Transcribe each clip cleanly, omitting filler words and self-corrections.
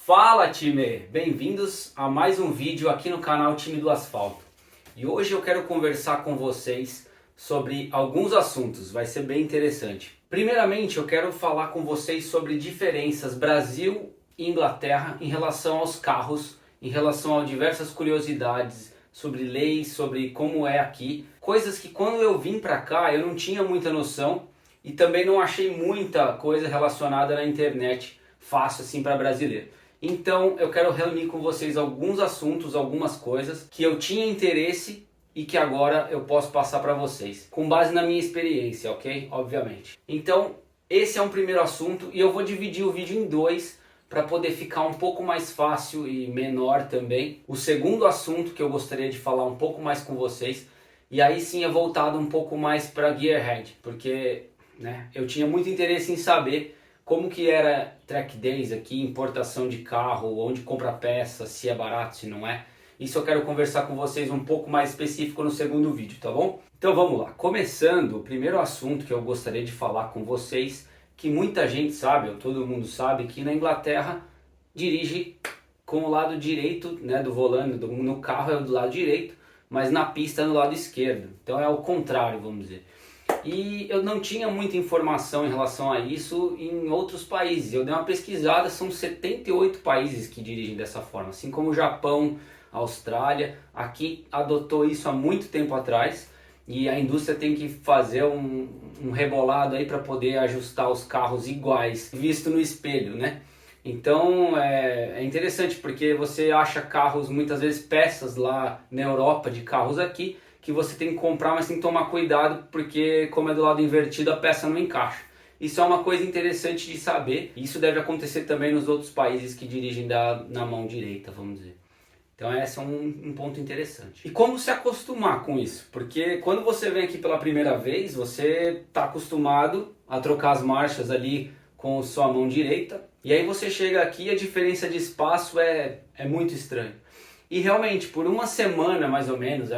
Fala time! Bem-vindos a mais um vídeo aqui no canal Time do Asfalto. E hoje eu quero conversar com vocês sobre alguns assuntos, vai ser bem interessante. Primeiramente eu quero falar com vocês sobre diferenças Brasil e Inglaterra em relação aos carros, em relação a diversas curiosidades sobre leis, sobre como é aqui. Coisas que quando eu vim pra cá eu não tinha muita noção e também não achei muita coisa relacionada na internet fácil assim para brasileiro. Então eu quero reunir com vocês alguns assuntos, algumas coisas que eu tinha interesse e que agora eu posso passar para vocês, com base na minha experiência, ok? Obviamente. Então esse é um primeiro assunto e eu vou dividir o vídeo em dois para poder ficar um pouco mais fácil e menor também. O segundo assunto que eu gostaria de falar um pouco mais com vocês, e aí sim é voltado um pouco mais para Gearhead, porque eu tinha muito interesse em saber como que era Track Days aqui, importação de carro, onde compra peça, se é barato, se não é. Isso eu quero conversar com vocês um pouco mais específico no segundo vídeo, tá bom? Então vamos lá. Começando, o primeiro assunto que eu gostaria de falar com vocês, que muita gente sabe, ou todo mundo sabe, que na Inglaterra dirige com o lado direito do volante, no carro é do lado direito, mas na pista é do lado esquerdo. Então é o contrário, vamos dizer. E eu não tinha muita informação em relação a isso em outros países. Eu dei uma pesquisada, são 78 países que dirigem dessa forma, assim como o Japão, a Austrália. Aqui adotou isso há muito tempo atrás e a indústria tem que fazer um rebolado aí para poder ajustar os carros iguais, visto no espelho, né? Então é interessante porque você acha carros, muitas vezes peças lá na Europa de carros aqui, que você tem que comprar, mas tem que tomar cuidado porque como é do lado invertido a peça não encaixa. Isso é uma coisa interessante de saber. Isso deve acontecer também nos outros países que dirigem na mão direita, vamos dizer. Então esse é um ponto interessante. E como se acostumar com isso? Porque quando você vem aqui pela primeira vez, você está acostumado a trocar as marchas ali com sua mão direita. E aí você chega aqui e a diferença de espaço é muito estranha. E realmente, por uma semana mais ou menos,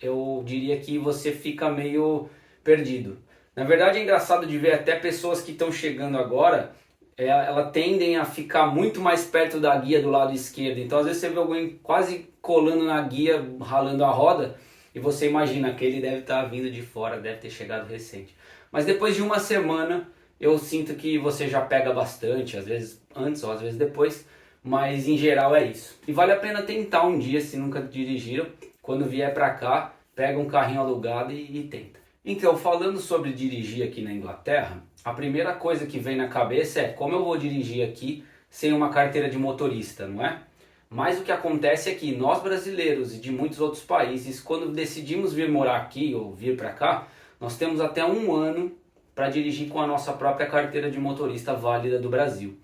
eu diria que você fica meio perdido. Na verdade é engraçado de ver até pessoas que estão chegando agora, elas tendem a ficar muito mais perto da guia do lado esquerdo. Então às vezes você vê alguém quase colando na guia, ralando a roda, e você imagina que ele deve estar vindo de fora, deve ter chegado recente. Mas depois de uma semana eu sinto que você já pega bastante, às vezes antes ou às vezes depois, mas em geral é isso. E vale a pena tentar um dia, se nunca dirigiram, quando vier para cá, pega um carrinho alugado e tenta. Então, falando sobre dirigir aqui na Inglaterra, a primeira coisa que vem na cabeça é como eu vou dirigir aqui sem uma carteira de motorista, não é? Mas o que acontece é que nós brasileiros e de muitos outros países, quando decidimos vir morar aqui ou vir para cá, nós temos até um ano para dirigir com a nossa própria carteira de motorista válida do Brasil.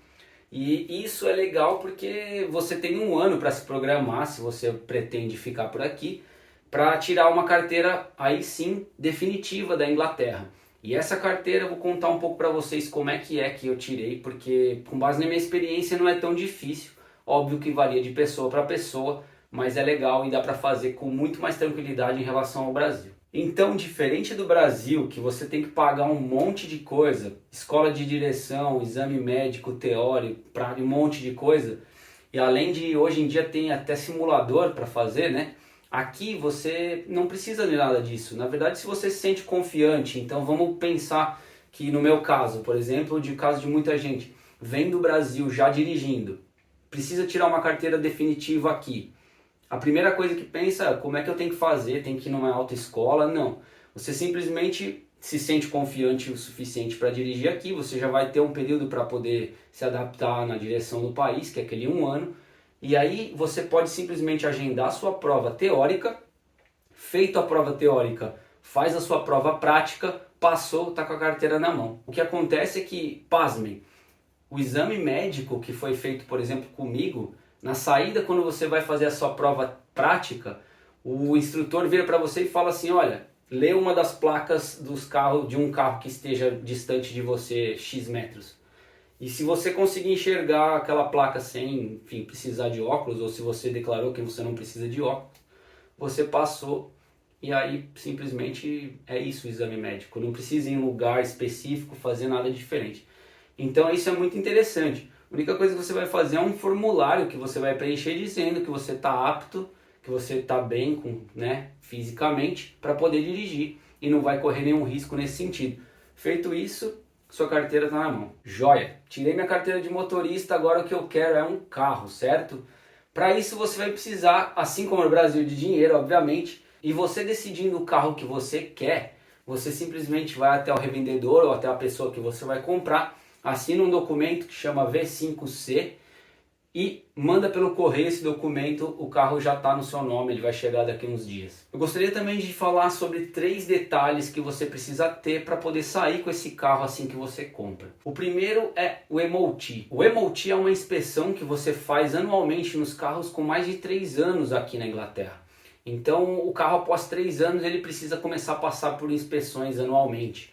E isso é legal porque você tem um ano para se programar, se você pretende ficar por aqui, para tirar uma carteira aí sim definitiva da Inglaterra. E essa carteira eu vou contar um pouco para vocês como é que eu tirei, porque com base na minha experiência não é tão difícil, óbvio que varia de pessoa para pessoa, mas é legal e dá para fazer com muito mais tranquilidade em relação ao Brasil. Então, diferente do Brasil, que você tem que pagar um monte de coisa, escola de direção, exame médico, teórico, um monte de coisa, e além de hoje em dia tem até simulador para fazer, né? Aqui você não precisa de nada disso. Na verdade, se você se sente confiante, então vamos pensar que no meu caso, por exemplo, de caso de muita gente, vem do Brasil já dirigindo, precisa tirar uma carteira definitiva aqui. A primeira coisa que pensa é como é que eu tenho que fazer, tem que ir numa autoescola? Não. Você simplesmente se sente confiante o suficiente para dirigir aqui, você já vai ter um período para poder se adaptar na direção do país, que é aquele um ano, e aí você pode simplesmente agendar a sua prova teórica, feito a prova teórica, faz a sua prova prática, passou, está com a carteira na mão. O que acontece é que, pasmem, o exame médico que foi feito, por exemplo, comigo, na saída, quando você vai fazer a sua prova prática, o instrutor vira para você e fala assim, olha, lê uma das placas de um carro que esteja distante de você X metros. E se você conseguir enxergar aquela placa sem, enfim, precisar de óculos, ou se você declarou que você não precisa de óculos, você passou e aí simplesmente é isso o exame médico. Não precisa ir em um lugar específico fazer nada diferente. Então isso é muito interessante. A única coisa que você vai fazer é um formulário que você vai preencher dizendo que você está apto, que você está bem fisicamente para poder dirigir e não vai correr nenhum risco nesse sentido. Feito isso, sua carteira está na mão. Joia! Tirei minha carteira de motorista, agora o que eu quero é um carro, certo? Para isso você vai precisar, assim como no Brasil, de dinheiro, obviamente, e você decidindo o carro que você quer, você simplesmente vai até o revendedor ou até a pessoa que você vai comprar, assina um documento que chama V5C e manda pelo correio esse documento, o carro já está no seu nome, ele vai chegar daqui a uns dias. Eu gostaria também de falar sobre 3 detalhes que você precisa ter para poder sair com esse carro assim que você compra. O primeiro é o MOT. O MOT é uma inspeção que você faz anualmente nos carros com mais de 3 anos aqui na Inglaterra. Então o carro após 3 anos ele precisa começar a passar por inspeções anualmente.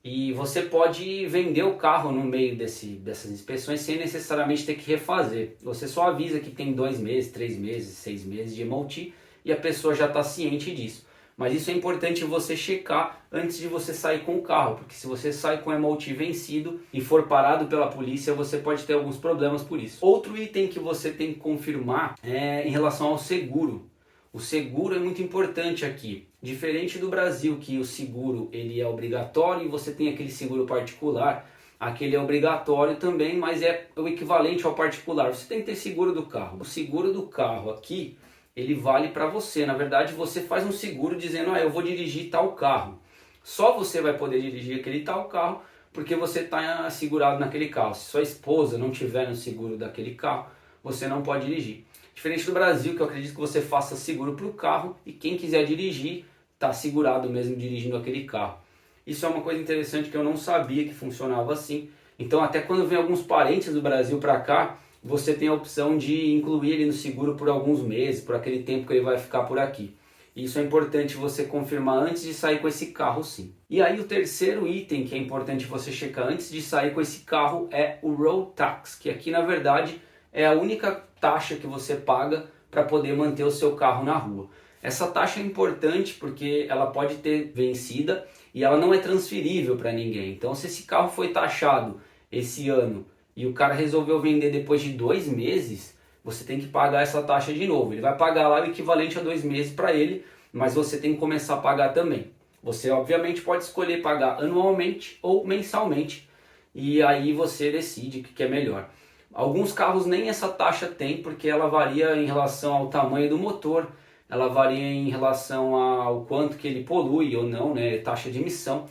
E você pode vender o carro no meio dessas inspeções sem necessariamente ter que refazer. Você só avisa que tem 2 meses, 3 meses, 6 meses de MOT e a pessoa já está ciente disso. Mas isso é importante você checar antes de você sair com o carro, porque se você sai com o MOT vencido e for parado pela polícia, você pode ter alguns problemas por isso. Outro item que você tem que confirmar é em relação ao seguro. O seguro é muito importante aqui. Diferente do Brasil, que o seguro ele é obrigatório e você tem aquele seguro particular, aquele é obrigatório também, mas é o equivalente ao particular. Você tem que ter seguro do carro. O seguro do carro aqui, ele vale para você. Na verdade, você faz um seguro dizendo, eu vou dirigir tal carro. Só você vai poder dirigir aquele tal carro porque você está segurado naquele carro. Se sua esposa não tiver no seguro daquele carro, você não pode dirigir. Diferente do Brasil, que eu acredito que você faça seguro para o carro e quem quiser dirigir está segurado mesmo dirigindo aquele carro. Isso é uma coisa interessante que eu não sabia que funcionava assim. Então até quando vem alguns parentes do Brasil para cá, você tem a opção de incluir ele no seguro por alguns meses, por aquele tempo que ele vai ficar por aqui. Isso é importante você confirmar antes de sair com esse carro, sim. E aí o terceiro item que é importante você checar antes de sair com esse carro é o Road Tax, que aqui na verdade é a única taxa que você paga para poder manter o seu carro na rua. Essa taxa é importante porque ela pode ter vencida e ela não é transferível para ninguém. Então se esse carro foi taxado esse ano e o cara resolveu vender depois de 2 meses, você tem que pagar essa taxa de novo. Ele vai pagar lá o equivalente a 2 meses para ele, mas você tem que começar a pagar também. Você obviamente pode escolher pagar anualmente ou mensalmente e aí você decide o que é melhor. Alguns carros nem essa taxa tem porque ela varia em relação ao tamanho do motor, ela varia em relação ao quanto que ele polui ou não, taxa de emissão.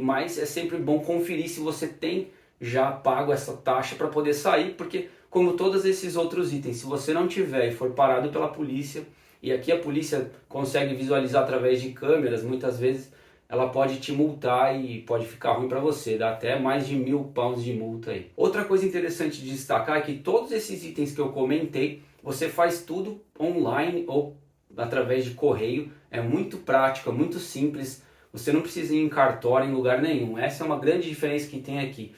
Mas é sempre bom conferir se você tem já pago essa taxa para poder sair, porque como todos esses outros itens, se você não tiver e for parado pela polícia, e aqui a polícia consegue visualizar através de câmeras, muitas vezes ela pode te multar e pode ficar ruim para você, dá até mais de £1.000 de multa aí. Outra coisa interessante de destacar é que todos esses itens que eu comentei, você faz tudo online ou através de correio, é muito prático, é muito simples, você não precisa ir em cartório em lugar nenhum. Essa é uma grande diferença que tem aqui,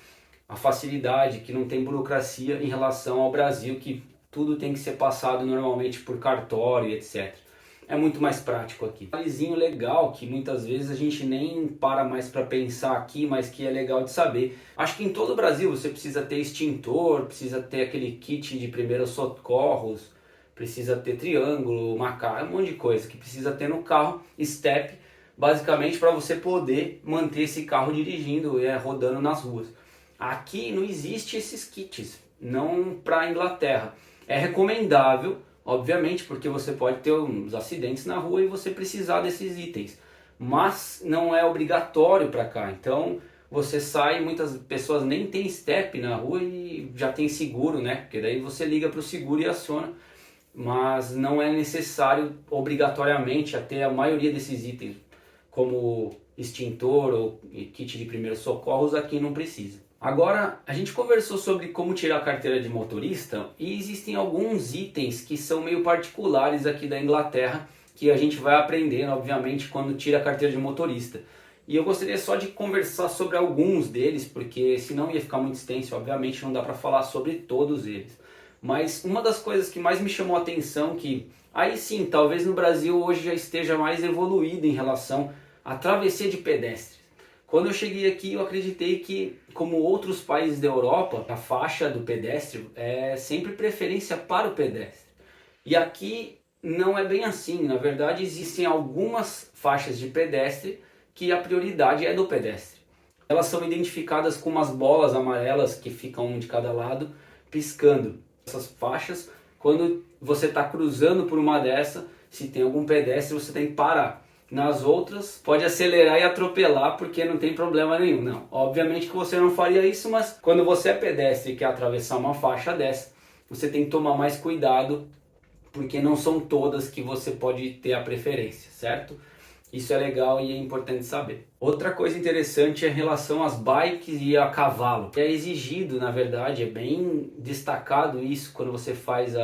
a facilidade, que não tem burocracia em relação ao Brasil, que tudo tem que ser passado normalmente por cartório, etc. É muito mais prático aqui. Um detalhezinho legal que muitas vezes a gente nem para mais para pensar aqui, mas que é legal de saber. Acho que em todo o Brasil você precisa ter extintor, precisa ter aquele kit de primeiros socorros, precisa ter triângulo, macaco, um monte de coisa que precisa ter no carro, step, basicamente para você poder manter esse carro dirigindo e rodando nas ruas. Aqui não existe esses kits, não para a Inglaterra. É recomendável, obviamente, porque você pode ter uns acidentes na rua e você precisar desses itens, mas não é obrigatório para cá. Então você sai, muitas pessoas nem tem step na rua e já tem seguro, porque daí você liga para o seguro e aciona, mas não é necessário obrigatoriamente a ter a maioria desses itens, como extintor ou kit de primeiros socorros, aqui não precisa. Agora, a gente conversou sobre como tirar a carteira de motorista e existem alguns itens que são meio particulares aqui da Inglaterra que a gente vai aprendendo, obviamente, quando tira a carteira de motorista. E eu gostaria só de conversar sobre alguns deles, porque senão ia ficar muito extenso, obviamente não dá para falar sobre todos eles. Mas uma das coisas que mais me chamou a atenção, que aí sim, talvez no Brasil hoje já esteja mais evoluído em relação à travessia de pedestres. Quando eu cheguei aqui, eu acreditei que, como outros países da Europa, a faixa do pedestre é sempre preferência para o pedestre. E aqui não é bem assim. Na verdade, existem algumas faixas de pedestre que a prioridade é do pedestre. Elas são identificadas com umas bolas amarelas que ficam um de cada lado, piscando. Essas faixas, quando você está cruzando por uma dessa, se tem algum pedestre, você tem que parar. Nas outras, pode acelerar e atropelar porque não tem problema nenhum. Não, obviamente que você não faria isso, mas quando você é pedestre e quer atravessar uma faixa dessa, você tem que tomar mais cuidado, porque não são todas que você pode ter a preferência, certo? Isso é legal e é importante saber. Outra coisa interessante é em relação às bikes e a cavalo. É exigido, na verdade, é bem destacado isso quando você faz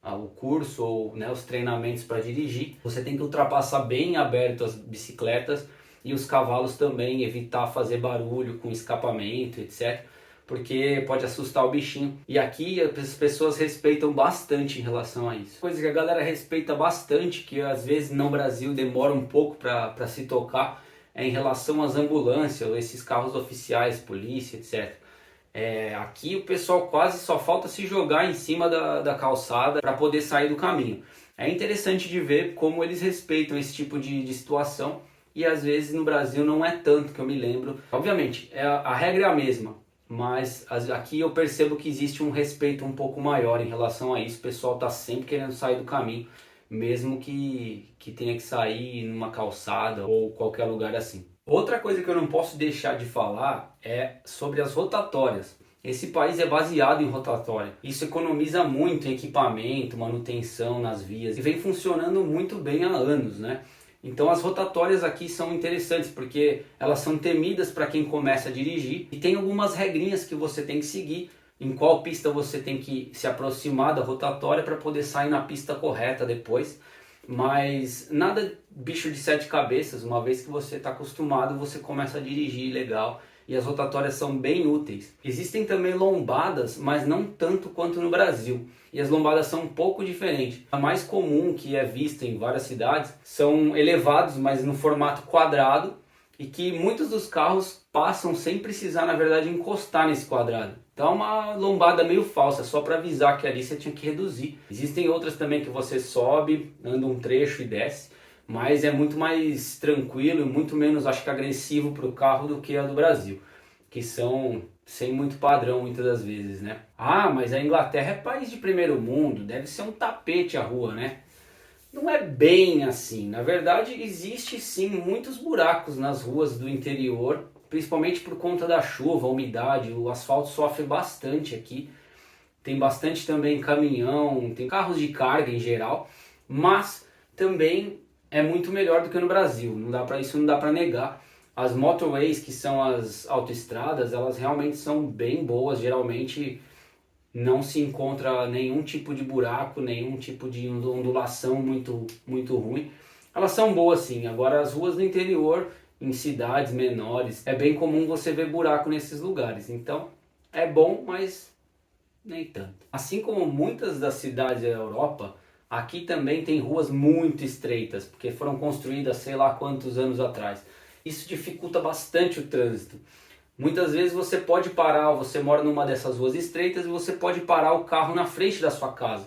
o curso ou, né, os treinamentos para dirigir. Você tem que ultrapassar bem aberto as bicicletas e os cavalos também, evitar fazer barulho com escapamento, etc. Porque pode assustar o bichinho. E aqui as pessoas respeitam bastante em relação a isso. Coisa que a galera respeita bastante, que às vezes no Brasil demora um pouco para se tocar, é em relação às ambulâncias, ou esses carros oficiais, polícia, etc. Aqui o pessoal quase só falta se jogar em cima da calçada para poder sair do caminho. É interessante de ver como eles respeitam esse tipo de situação, e às vezes no Brasil não é tanto, que eu me lembro. Obviamente, a regra é a mesma, mas aqui eu percebo que existe um respeito um pouco maior em relação a isso. O pessoal está sempre querendo sair do caminho, mesmo que tenha que sair numa calçada ou qualquer lugar assim. Outra coisa que eu não posso deixar de falar é sobre as rotatórias. Esse país é baseado em rotatória. Isso economiza muito em equipamento, manutenção nas vias, e vem funcionando muito bem há anos, né? Então as rotatórias aqui são interessantes porque elas são temidas para quem começa a dirigir, e tem algumas regrinhas que você tem que seguir, em qual pista você tem que se aproximar da rotatória para poder sair na pista correta depois. Mas nada bicho de sete cabeças. Uma vez que você está acostumado, você começa a dirigir legal, e as rotatórias são bem úteis. Existem também lombadas, mas não tanto quanto no Brasil. E as lombadas são um pouco diferentes. A mais comum, que é vista em várias cidades, são elevados, mas no formato quadrado, e que muitos dos carros passam sem precisar, na verdade, encostar nesse quadrado. Então é uma lombada meio falsa, só para avisar que ali você tinha que reduzir. Existem outras também que você sobe, anda um trecho e desce, mas é muito mais tranquilo e muito menos, acho que, agressivo para o carro do que a do Brasil, que são sem muito padrão muitas das vezes, né? Ah, mas a Inglaterra é país de primeiro mundo, deve ser um tapete a rua, né? Não é bem assim. Na verdade, existe sim muitos buracos nas ruas do interior, principalmente por conta da chuva, umidade. O asfalto sofre bastante aqui. Tem bastante também caminhão, tem carros de carga em geral, mas também é muito melhor do que no Brasil. Isso não dá para negar. As motorways, que são as autoestradas, elas realmente são bem boas. Geralmente não se encontra nenhum tipo de buraco, nenhum tipo de ondulação muito ruim. Elas são boas sim. Agora as ruas do interior, em cidades menores, é bem comum você ver buraco nesses lugares. Então é bom, mas nem tanto. Assim como muitas das cidades da Europa, aqui também tem ruas muito estreitas, porque foram construídas sei lá quantos anos atrás. Isso dificulta bastante o trânsito. Muitas vezes você pode parar, você mora numa dessas ruas estreitas e você pode parar o carro na frente da sua casa.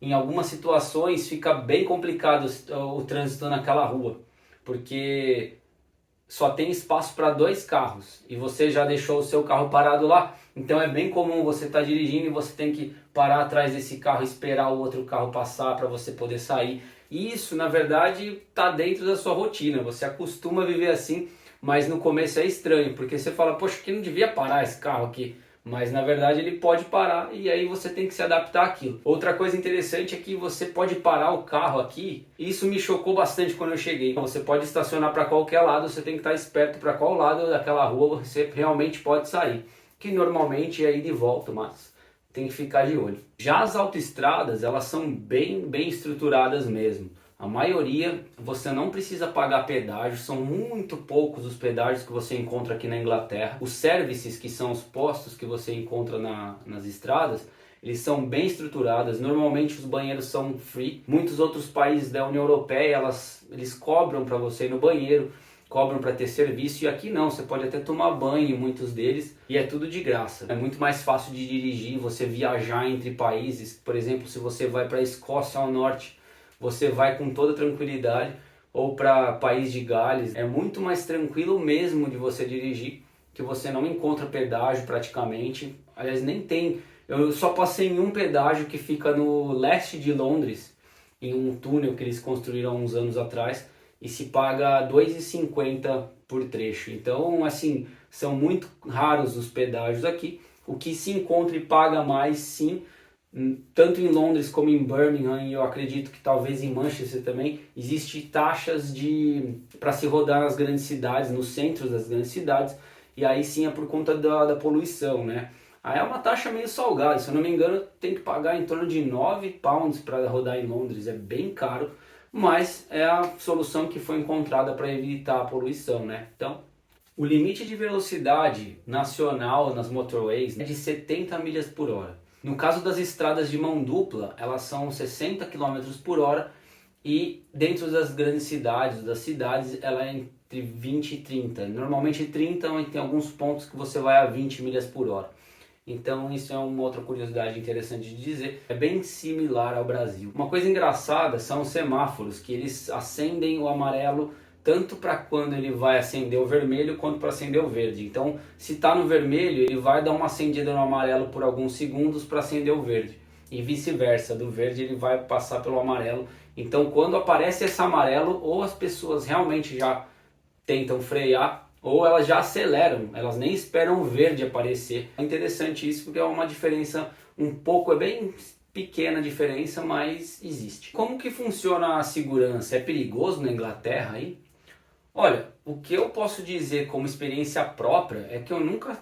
Em algumas situações fica bem complicado o trânsito naquela rua, porque só tem espaço para dois carros e você já deixou o seu carro parado lá. Então é bem comum você estar dirigindo e você tem que parar atrás desse carro, esperar o outro carro passar para você poder sair. E isso, na verdade, está dentro da sua rotina. Você acostuma a viver assim, mas no começo é estranho, porque você fala, poxa, que não devia parar esse carro aqui. Mas na verdade ele pode parar e aí você tem que se adaptar àquilo. Outra coisa interessante é que você pode parar o carro aqui. Isso me chocou bastante quando eu cheguei. Você pode estacionar para qualquer lado, você tem que estar esperto para qual lado daquela rua você realmente pode sair. Que normalmente é ir de volta, mas tem que ficar de olho. Já as autoestradas, elas são bem estruturadas mesmo. A maioria você não precisa pagar pedágio, são muito poucos os pedágios que você encontra aqui na Inglaterra. Os services, que são os postos que você encontra nas estradas, eles são bem estruturados. Normalmente os banheiros são free. Muitos outros países da União Europeia, eles cobram para você ir no banheiro. cobram para ter serviço, e aqui não, você pode até tomar banho em muitos deles e é tudo de graça. É muito mais fácil de dirigir, você viajar entre países. Por exemplo, se você vai para a Escócia ao norte, você vai com toda tranquilidade, ou para País de Gales, é muito mais tranquilo mesmo de você dirigir, que você não encontra pedágio praticamente. Aliás, nem tem. Eu só passei em um pedágio que fica no leste de Londres, em um túnel que eles construíram há uns anos atrás, e se paga R$ 2,50 por trecho. Então, assim, são muito raros os pedágios aqui. O que se encontra e paga mais, sim, tanto em Londres como em Birmingham, e eu acredito que talvez em Manchester também, existe taxas para se rodar nas grandes cidades, nos centros das grandes cidades, e aí sim é por conta da poluição, né? Aí é uma taxa meio salgada, se eu não me engano tem que pagar em torno de £9 para rodar em Londres, é bem caro, mas é a solução que foi encontrada para evitar a poluição, né? Então, o limite de velocidade nacional nas motorways é de 70 milhas por hora. No caso das estradas de mão dupla, elas são 60 km por hora, e dentro das grandes cidades, ela é entre 20 e 30. Normalmente 30, mas tem alguns pontos que você vai a 20 milhas por hora. Então isso é uma outra curiosidade interessante de dizer. É bem similar ao Brasil. Uma coisa engraçada são os semáforos, que eles acendem o amarelo tanto para quando ele vai acender o vermelho quanto para acender o verde. Então, se está no vermelho, ele vai dar uma acendida no amarelo por alguns segundos para acender o verde. E vice-versa, do verde ele vai passar pelo amarelo. Então, quando aparece esse amarelo, ou as pessoas realmente já tentam frear, ou elas já aceleram, elas nem esperam o verde aparecer. É interessante isso porque é uma diferença um pouco, é bem pequena diferença, mas existe. Como que funciona a segurança? É perigoso na Inglaterra aí? Olha, o que eu posso dizer como experiência própria é que eu nunca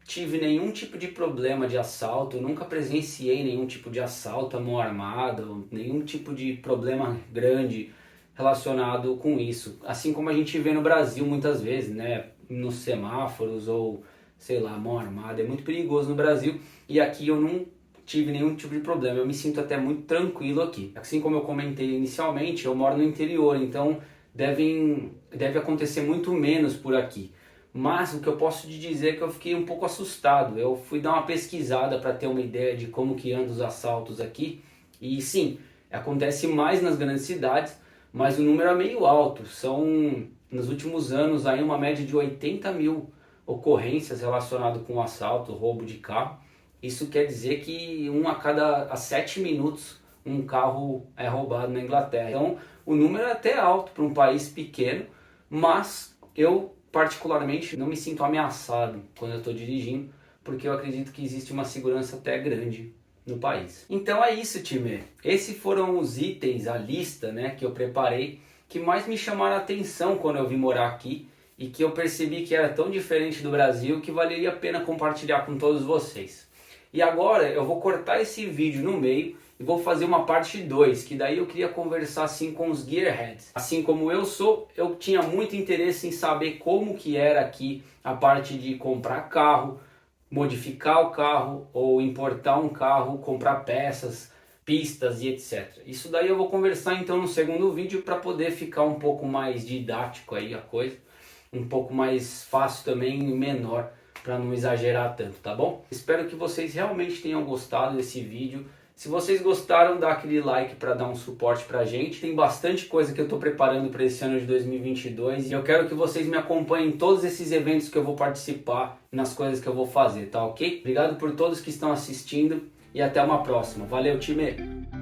tive nenhum tipo de problema de assalto, eu nunca presenciei nenhum tipo de assalto à mão armada, nenhum tipo de problema grande relacionado com isso. Assim como a gente vê no Brasil muitas vezes, né? Nos semáforos ou, sei lá, mão armada. É muito perigoso no Brasil e aqui eu não tive nenhum tipo de problema. Eu me sinto até muito tranquilo aqui. Assim como eu comentei inicialmente, eu moro no interior, então deve acontecer muito menos por aqui. Mas o que eu posso te dizer é que eu fiquei um pouco assustado. Eu fui dar uma pesquisada para ter uma ideia de como que andam os assaltos aqui. E sim, acontece mais nas grandes cidades, mas o número é meio alto. São, nos últimos anos, aí uma média de 80 mil ocorrências relacionadas com assalto, roubo de carro. Isso quer dizer que a cada 7 minutos um carro é roubado na Inglaterra. Então o número é até alto para um país pequeno, mas eu particularmente não me sinto ameaçado quando eu estou dirigindo, porque eu acredito que existe uma segurança até grande no país. Então é isso, time. Esses foram os itens, a lista, né, que eu preparei, que mais me chamaram a atenção quando eu vim morar aqui e que eu percebi que era tão diferente do Brasil que valeria a pena compartilhar com todos vocês. E agora eu vou cortar esse vídeo no meio e vou fazer uma parte 2, que daí eu queria conversar assim com os gearheads. Assim como eu sou, eu tinha muito interesse em saber como que era aqui a parte de comprar carro, modificar o carro ou importar um carro, comprar peças, pistas e etc. Isso daí eu vou conversar então no segundo vídeo para poder ficar um pouco mais didático aí a coisa, um pouco mais fácil também e menor, para não exagerar tanto, tá bom? Espero que vocês realmente tenham gostado desse vídeo. Se vocês gostaram, dá aquele like para dar um suporte pra gente. Tem bastante coisa que eu estou preparando para esse ano de 2022 e eu quero que vocês me acompanhem em todos esses eventos que eu vou participar, nas coisas que eu vou fazer, tá ok? Obrigado por todos que estão assistindo e até uma próxima. Valeu, time!